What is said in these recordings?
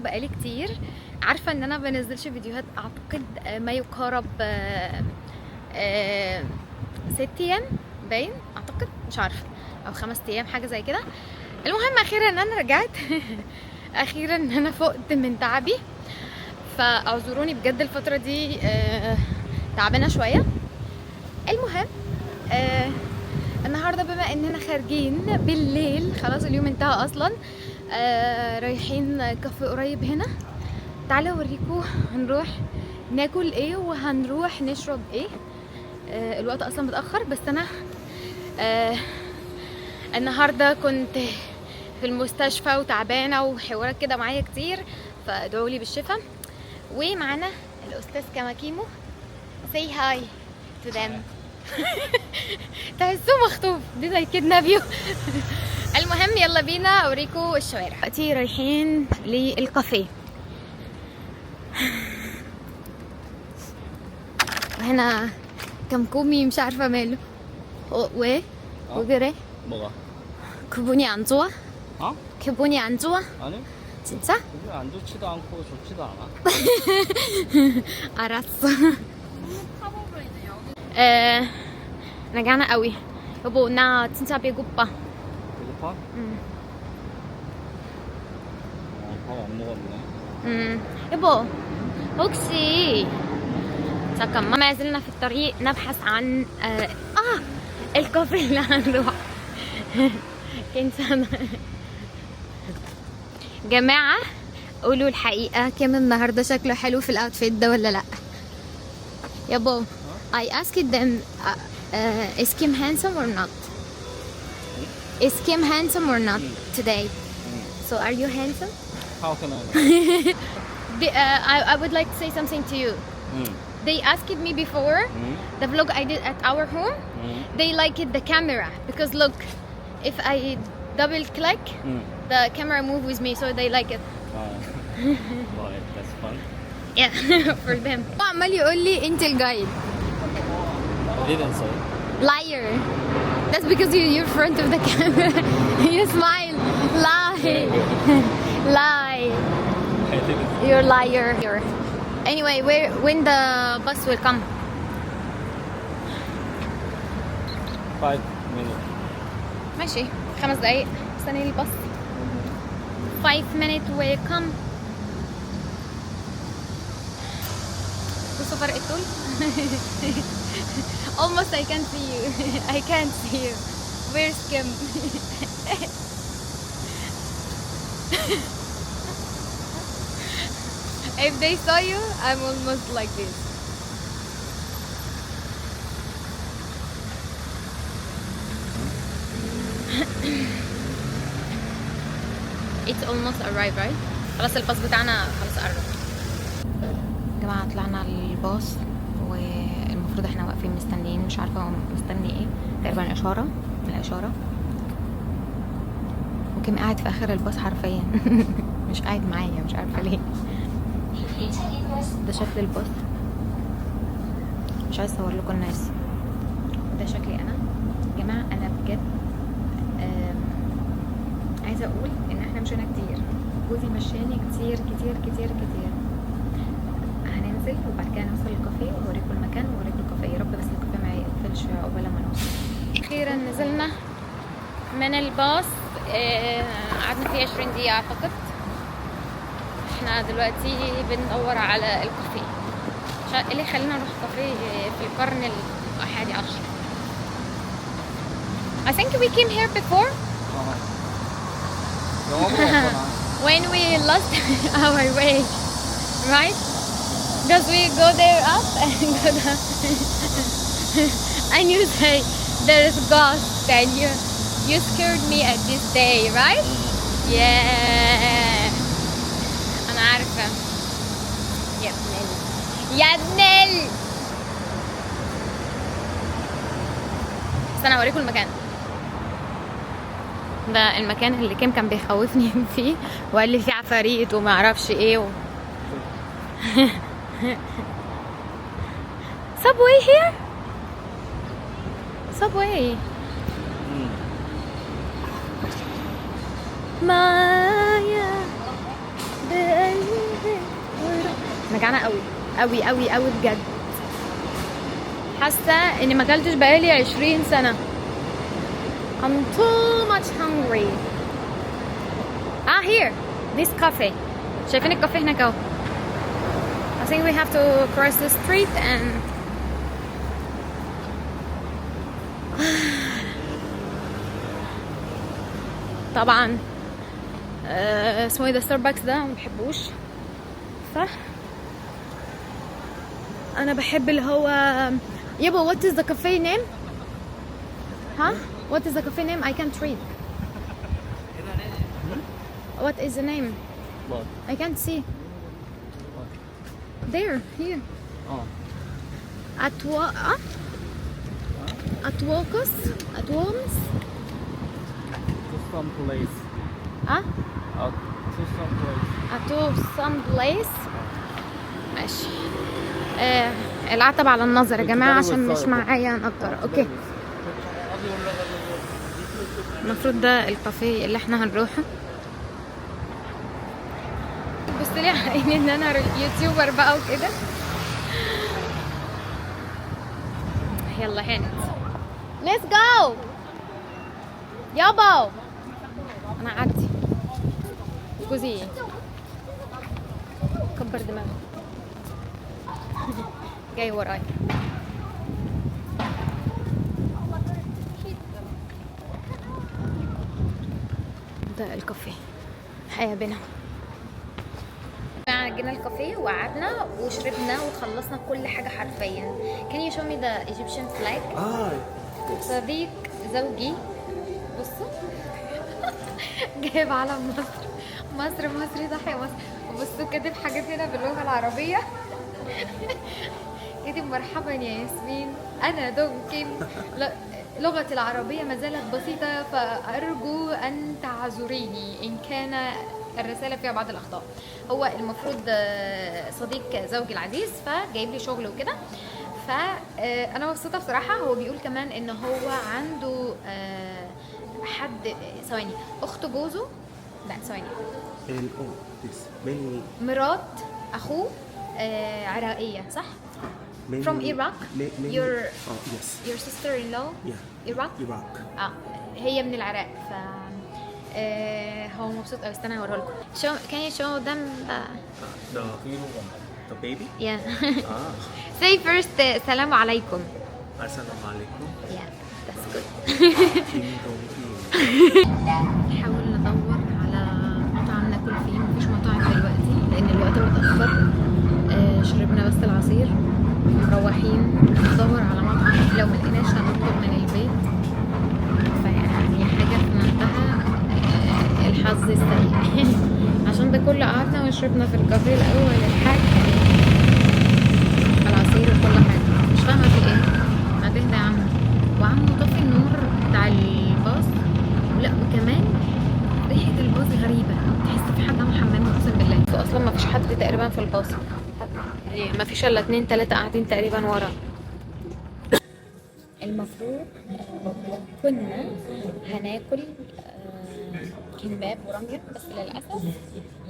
معاكم بقالي كتير. عارفه ان انا بنزلش فيديوهات اعتقد ما يقارب 6 ايام باين، اعتقد مش عارفه، او 5 ايام حاجه زي كده. المهم اخيرا ان انا رجعت اخيرا ان انا فقت من تعبي، فاعذروني بجد الفتره دي تعبانه شويه. المهم النهارده بما اننا خارجين بالليل، خلاص اليوم انتهى اصلا، رايحين كافيه قريب هنا. تعالوا اوريكم هنروح ناكل ايه وهنروح نشرب ايه. الوقت اصلا متاخر، بس انا النهارده كنت في المستشفى وتعبانه وحوارات كده معايا كتير، فادعوا لي بالشفاء. ومعانا الاستاذ كماكيمو. say hi to them. تحسوه مخطوف، did I kidnap you؟ المهم يلا بينا اوريكم الشوارع. دلوقتي رايحين للكافيه. وهنا كمكومي مش عارفه ماله. 왜? 왜 그래? 뭐가? 기분이 안 좋아? 어? 기분이 안 좋아? 아니? 진짜? 그게 안 좋지도 않고 좋지도 않아. 알았어. رجعنا قوي. 여보 나 진짜 배고파. 배고파? 응. 밥 안 먹었네. 여보 혹시 잠깐만، ما زلنا في الطريق نبحث عن الكافيه اللي هنروح. كنت جماعة قولوا الحقيقة، كم النهاردة شكله حلو في الاوتفيت ده ولا لا؟ يابو I asked them is Kim handsome or not? Is Kim handsome or not today? So are you handsome? How can I know? I would like to say something to you. They asked me before the vlog I did at our home. They liked the camera because look, if I double click, the camera move with me, so they like it. Well, that's fun. Yeah, for them. عمال يقول لي انت الجايد. I didn't say. Liar. That's because you're in front of the camera. You smile. Lie. Lie. I didn't. You're liar. Anyway, when the bus will come? 5 minutes. ماشي 5 دقايق استني الباص. 5 minutes will come. بصوا فرق الطول. Almost I can't see you. I can't see you. Where's Kim? If they saw you, I'm almost like this. It's almost arrived, right? خلاص الباص بتاعنا خلاص قرب. يا جماعة طلعنا الباص والمفروض احنا واقفين مستنيين، مش عارفة هو مستني ايه، تقريبا إشارة من الإشارة. وكم قاعد في آخر الباص حرفيا. مش قاعد معايا، مش عارفة ليه. ده شكل الباص، مش عايز اصور لكم الناس. ده شكلي انا. يا جماعه انا بجد عايزه اقول ان احنا مشينا كتير، جوزي مشاني كتير كتير كتير كتير. هننزل وبعد كده نوصل الكافيه واوريكم المكان واوريكم الكافيه. يا رب بس الكافيه ما يقفلش عقبال ما نوصل. اخيرا نزلنا من الباص، قعدنا فيه 20 دقيقه اعتقد. احنا دلوقتي بندور على الكافيه. ايه اللي خلينا نروح كافيه في القرن ال11؟ I think we came here before when we lost our way, right? Because we go there up and go down. And you say there is ghost and you scared me at this day, right? Yeah. أنا عارفة يا ابنل يا ابنل. استنى اوريكم المكان ده. المكان اللي كيم كان بيخوفني فيه وقال لي فيه عفاريت وما اعرفش ايه Subway here? Subway. مايا بقلبي انا جعانه قوي قوي قوي قوي بجد. حاسه اني ما اكلتش بقالي 20 سنه. I'm too much hungry. Here this cafe. شايفين الكافيه هناك اهو. I think we have to cross the street and طبعا اسمه ايه ده ستاربكس ده ما بحبوش صح. انا بحب اللي هو يابا. what is the cafe name؟ ها what is the cafe name؟ I can't read. what is the name؟ What? I can't see. there here Oh. Atwokos Atwoms To some place. ها Out to some place. to some place. ماشي. العتب على النظر يا جماعة عشان مش معايا نضارة. اوكي المفروض ده الكافيه اللي احنا هنروحه. بص لي عيني ان انا يوتيوبر بقى وكده. يلا هانت let's go يابا. انا عدي جوزي كبر دماغك جاي وراي. ده الكافيه حياة بنا. جينا الكافيه وقعدنا وشربنا وخلصنا كل حاجة حرفيا. Can you show me the Egyptian flag؟ صديق زوجي بصوا جايب علم مصر. مصري ضحية مصر. بصوا كاتب حاجات هنا باللغة العربية. كاتب مرحبا يا ياسمين أنا دمكن. لغتي العربية ما زالت بسيطة فأرجو أن تعذريني إن كان الرسالة فيها بعض الأخطاء. هو المفروض صديق زوجي العزيز فجايب لي شغل وكده. فأنا مبسوطة بصراحة. هو بيقول كمان إن هو عنده حد ثواني أخت جوزه لا ثواني مرات أخوه عراقية صح؟ From Iraq. Your sister-in-law. Iraq. هي من العراق. ف هو مبسوط قوي. استنى هوريه لكم. Can you show them the baby? Yeah. Say first السلام عليكم. السلام عليكم. Yeah, that's good. نحاول ندور على مطعم ناكل فيه. مفيش مطاعم دلوقتي لأن الوقت متأخر. شربنا بس العصير. مروحين ندور على مطعم. لو ملقناش هنطلب من البيت. فيعني حاجة في منتهى الحظ السيء. عشان ده كله قعدنا وشربنا في الكافيه الأول الحاجة العصير وكل حاجة. مش فاهمة في ايه. ما تهدى يا عم. وعم طفي النور بتاع الباص. لا وكمان ريحة الباص غريبة. تحس في حد عامل حمام اقسم بالله. اصلا ما فيش حد تقريبا في الباص. ما فيش الا 2 3 قاعدين تقريبا ورا. المفروض كنا هناكل كمباب ورمية بس للأسف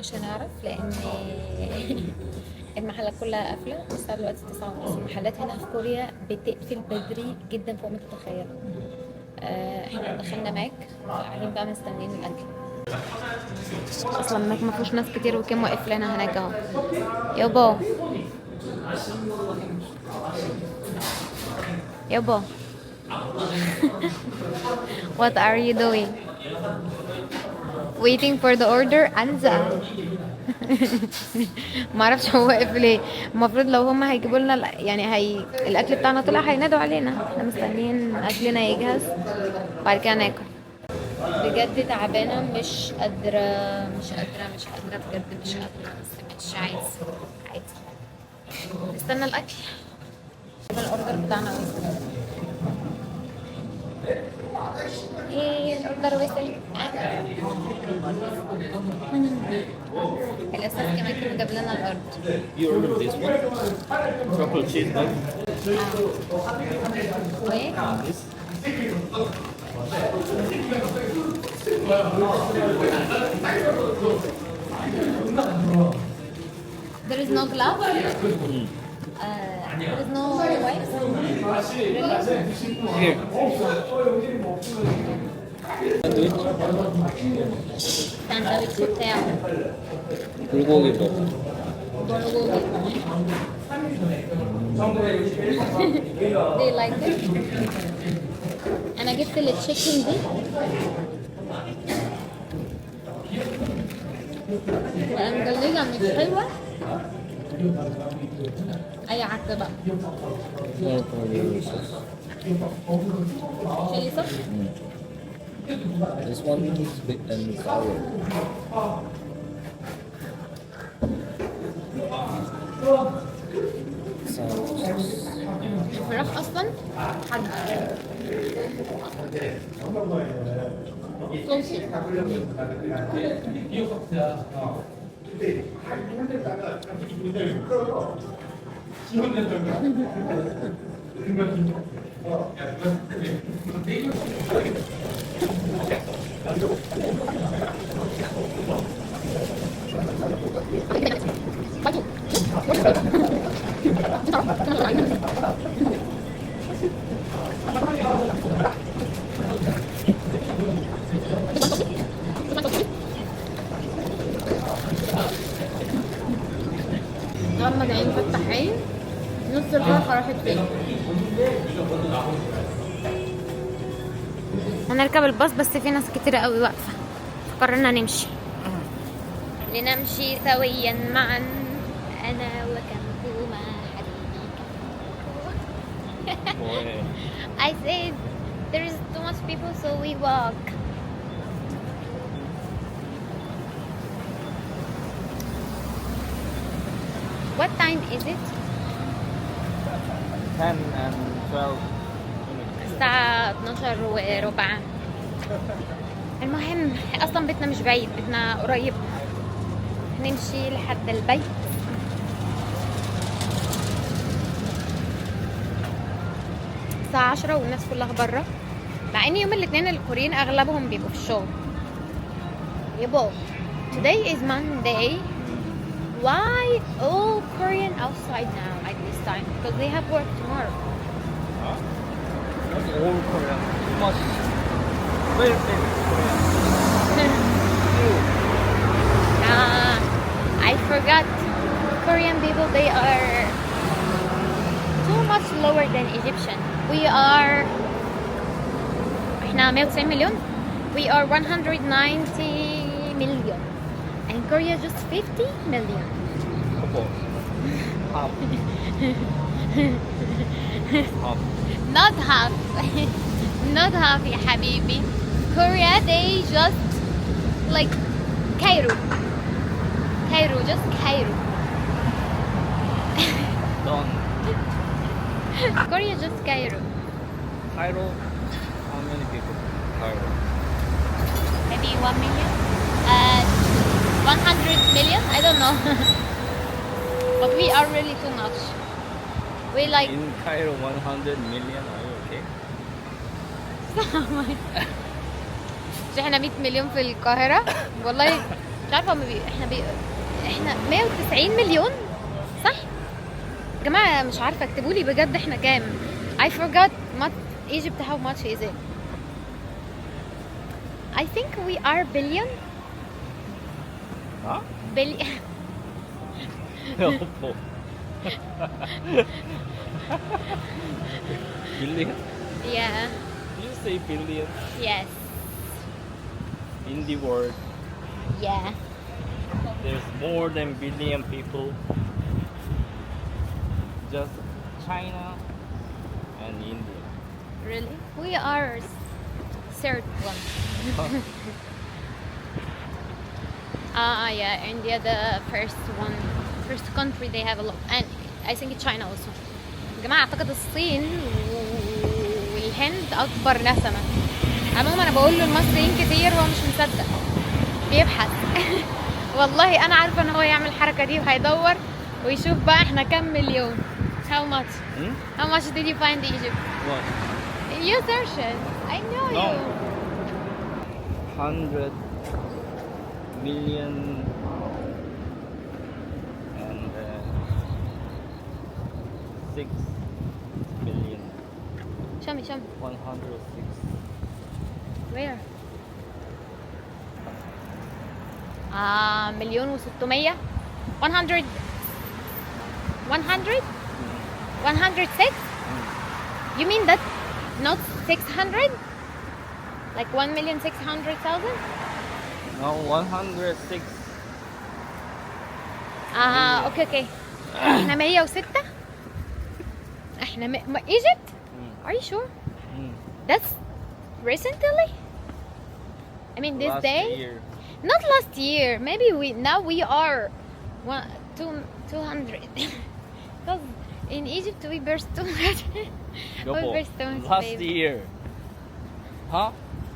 مش هنعرف لأن المحلات كلها قافلة. الساعة دلوقتي 9:30. المحلات هنا في كوريا بتقفل بدري جدا فوق ما تتخيل. احنا دخلنا ماك قاعدين بقى مستنيين الأكل. أصلا ماك مفيهوش ناس كتير وكم واقف لنا هناك اهو. يابا يابا What are you doing? Waiting for the order. أنزل. ما اعرفش هو واقف ليه. المفروض لو هم هيجيبوا لنا يعني الاكل بتاعنا طلع هينادوا علينا. احنا مستنيين اكلنا يجهز وبعد كده ناكل. بجد تعبانه مش قادره بجد مش قادره بس مش عادي. نستنى الاكل. الاوردر بتاعنا ايه الاوردر وصل. الاسف كمان كانوا جاب لنا الارض. You ordered this one? Chocolate cheese bag? وايه؟ This? There is no glove. There is no wipes. Here. Sandwich بتاعه. 불고기 뭐? Do you like it? أنا جبت التشيكن دي ومجلجة مش حلوة. أي عك بقى. شيلي صوص. This one is sweet and sour. الفراخ أصلا حادقة. صوصي. غمض عين فتح عين نص الفرخة راحت فين. هنركب الباص بس في ناس كتيرة قوي واقفة فقررنا نمشي لنمشي سويا معا أنا وكمكومة حبيبي كمكومة. I said there is too much people so we walk. What time is it? 10 and 12. الساعة 12 وربع. المهم أصلا بيتنا مش بعيد، بيتنا قريب، نمشي لحد البيت. الساعة 10 والناس كلها برا، مع ان يوم الاثنين الكوريين اغلبهم بيبقوا في الشغل. يبقى today is Monday. Why all Korean outside now at this time? Because they have work tomorrow. Huh? That's all Korean. Too much. Very famous Korean. I forgot. Korean people, they are too much lower than Egyptian. We are احنا 190 مليون. We are 190 million. And Korea just 50 million. Couple. Half. Half. Not half. Not half يا حبيبي. Korea they just like Cairo. Cairo, just Cairo. Done. Korea just Cairo. Cairo. How many people? Cairo. Maybe 1 million? 100 million? I don't know. But we are really too much. We like In Cairo, 100 million. Are you okay? مش احنا 100 مليون في القاهرة. والله مش عارفة احنا 190 مليون صح؟ يا جماعة مش عارفة اكتبولي بجد احنا كام. I forgot Egypt how much is it? I think we are billion. Huh? Billion. Helpful. Billion? Yeah. You say billion Yes. in the world. Yeah. There's more than billion people. Just China and India. Really? We are third one. Yeah, India the first country they have a lot, and I think China also. يا جماعة أعتقد الصين والهند أكبر نسمة. عموما أنا بقول له المصريين كتير هو مش مصدق بيبحث. والله أنا عارفة إن هو يعمل الحركة دي وهيدور ويشوف بقى إحنا كام مليون. How much? How much did you find Egypt? What? You search it. I know No. you. 100 million and 106 million. show me 106. where مليون وستمية 100 100 106. You mean that not 600 like 1,600,000. No, 106. اوكي احنا 106. احنا Egypt. Are you sure? That's recently? I mean this Last day? year. Not last year. Maybe we are 200. Because in Egypt we burst too much. We burst too much, Last baby. year. Huh?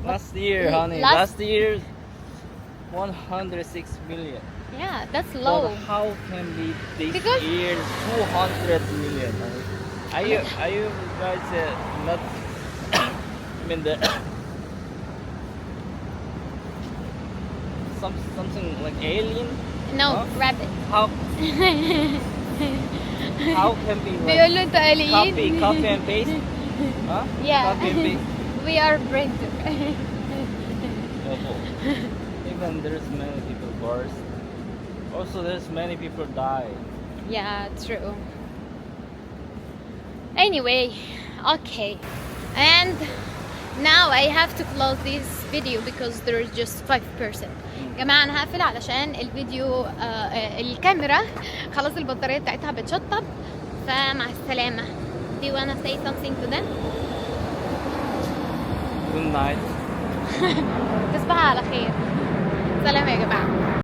Last year, honey. Last- Last year, 106 million. Yeah, that's low. But how can be this Because- year 200 million? Are you guys not? I mean the something like alien? No, Huh? rabbit. How how can be like بيقولوا انتوا آليين. copy and paste? Huh? Yeah. Copy and paste. We are printer. Even there's many people burst. Also, there's many people die. Yeah, true. Anyway, okay. And now I have to close this video because there is just 5%. جماعة أنا هقفل علشان الفيديو الكاميرا خلاص البطارية بتاعتها بتشطب. فمع السلامة. Do you wanna say something to them? Good night. تصبحوا على خير. سلام يا جماعة.